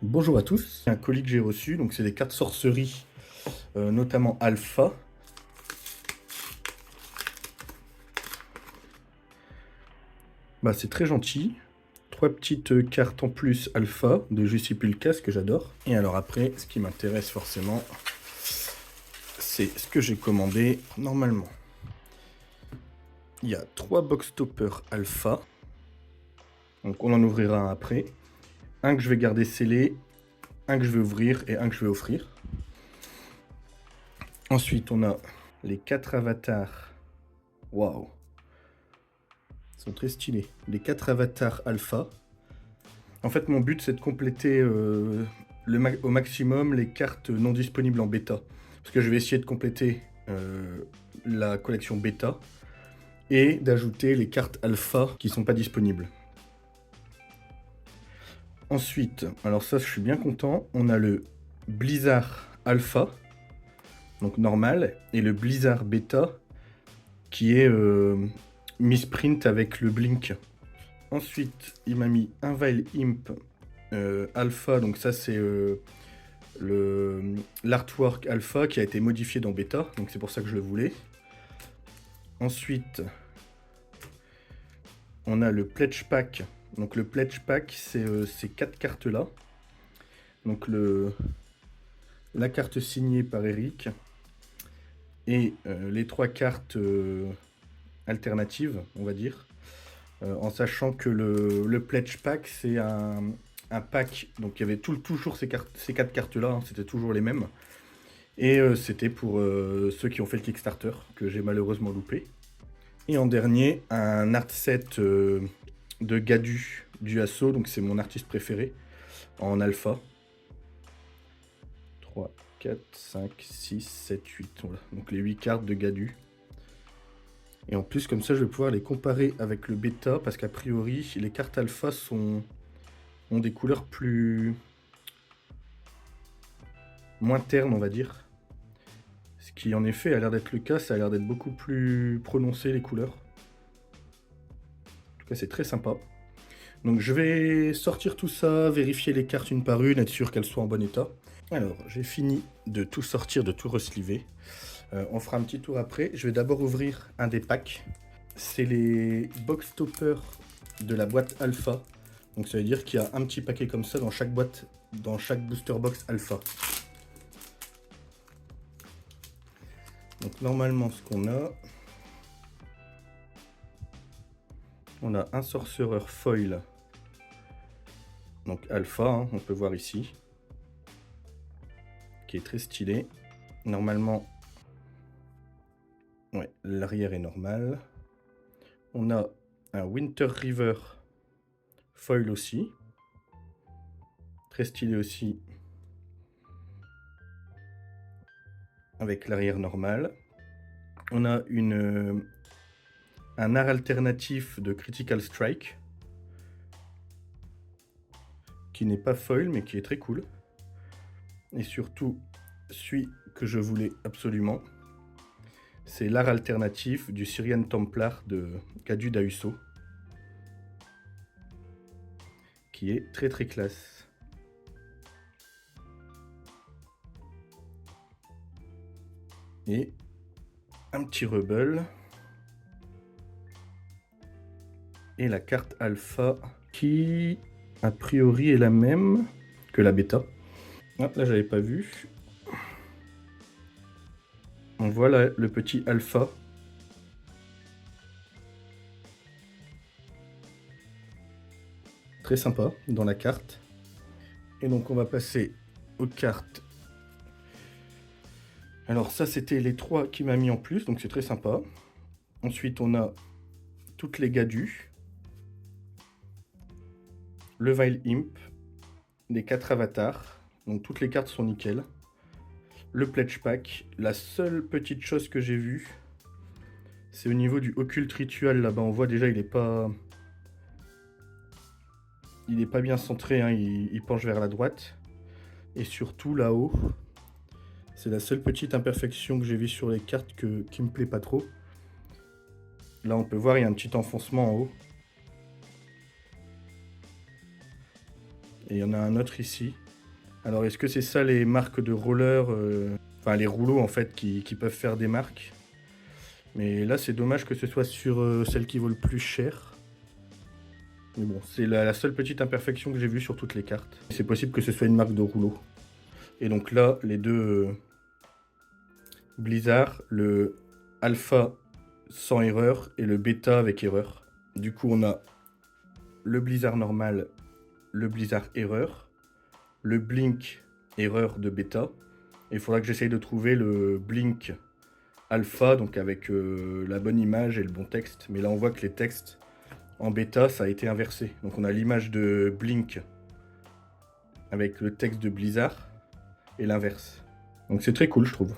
Bonjour à tous, c'est un colis que j'ai reçu, donc c'est des cartes sorcerie, notamment Alpha. Bah, c'est très gentil. Trois petites cartes en plus Alpha de Jussipulcas que j'adore. Et alors après, ce qui m'intéresse forcément, c'est ce que j'ai commandé normalement. Il y a 3 box toppers Alpha. Donc on en ouvrira un après. Un que je vais garder scellé, un que je vais ouvrir et un que je vais offrir. Ensuite, on a les 4 avatars. Waouh! Ils sont très stylés. Les 4 avatars Alpha. En fait, mon but, c'est de compléter au maximum les cartes non disponibles en bêta. Parce que je vais essayer de compléter la collection bêta et d'ajouter les cartes alpha qui sont pas disponibles. Ensuite, alors ça, je suis bien content, on a le Blizzard Alpha, donc normal, et le Blizzard Beta, qui est misprint avec le Blink. Ensuite, il m'a mis un Vile Imp Alpha, donc ça c'est l'artwork Alpha qui a été modifié dans Beta, donc c'est pour ça que je le voulais. Ensuite, on a le Pledge Pack. Donc le Pledge Pack, c'est ces 4 cartes-là. Donc la carte signée par Eric et les 3 cartes alternatives, on va dire. En sachant que le Pledge Pack, c'est un pack, donc il y avait toujours ces 4 cartes-là, hein, c'était toujours les mêmes. Et c'était pour ceux qui ont fait le Kickstarter, que j'ai malheureusement loupé. Et en dernier, un art set de Gadu du Asso, donc c'est mon artiste préféré, en alpha. 3, 4, 5, 6, 7, 8, voilà. Donc les 8 cartes de Gadu. Et en plus, comme ça, je vais pouvoir les comparer avec le bêta, parce qu'a priori, les cartes alpha ont des couleurs moins ternes, on va dire. Ce qui, en effet, a l'air d'être le cas, ça a l'air d'être beaucoup plus prononcé, les couleurs. En tout cas, c'est très sympa. Donc je vais sortir tout ça, vérifier les cartes une par une, être sûr qu'elles soient en bon état. Alors, j'ai fini de tout sortir, de tout resliver. On fera un petit tour après. Je vais d'abord ouvrir un des packs. C'est les box toppers de la boîte alpha. Donc ça veut dire qu'il y a un petit paquet comme ça dans chaque boîte, dans chaque booster box alpha. Donc normalement ce qu'on a, on a un sorcereur foil. Donc alpha, hein, on peut voir ici. Qui est très stylé. Normalement, ouais, l'arrière est normal. On a un Winter River foil aussi. Très stylé aussi. Avec l'arrière normal. On a un art alternatif de Critical Strike. Qui n'est pas foil mais qui est très cool. Et surtout, celui que je voulais absolument. C'est l'art alternatif du Syrian Templar de Gadu Dahuso. Qui est très très classe. Et un petit Rebel. Et la carte alpha qui, a priori, est la même que la bêta. Ah, là, j'avais pas vu. On voit là, le petit alpha. Très sympa dans la carte. Et donc, on va passer aux cartes. Alors, ça, c'était les 3 qui m'a mis en plus, donc c'est très sympa. Ensuite, on a toutes les Gadus. Le Vile Imp. Les 4 avatars. Donc, toutes les cartes sont nickel. Le Pledge Pack. La seule petite chose que j'ai vue, c'est au niveau du Occult Ritual. Là-bas, on voit déjà, il est pas bien centré, hein, il penche vers la droite. Et surtout, là-haut, c'est la seule petite imperfection que j'ai vue sur les cartes qui me plaît pas trop. Là, on peut voir, il y a un petit enfoncement en haut. Et il y en a un autre ici. Alors, est-ce que c'est ça les marques de roller enfin, les rouleaux, en fait, qui peuvent faire des marques. Mais là, c'est dommage que ce soit sur celle qui vaut le plus cher. Mais bon, c'est la seule petite imperfection que j'ai vue sur toutes les cartes. C'est possible que ce soit une marque de rouleau. Et donc là, les deux Blizzard, le Alpha sans erreur et le Beta avec erreur. Du coup, on a le Blizzard normal, le Blizzard erreur, le Blink erreur de Beta. Et il faudra que j'essaye de trouver le Blink Alpha, donc avec la bonne image et le bon texte. Mais là, on voit que les textes en bêta, ça a été inversé. Donc on a l'image de Blink avec le texte de Blizzard et l'inverse. Donc c'est très cool, je trouve.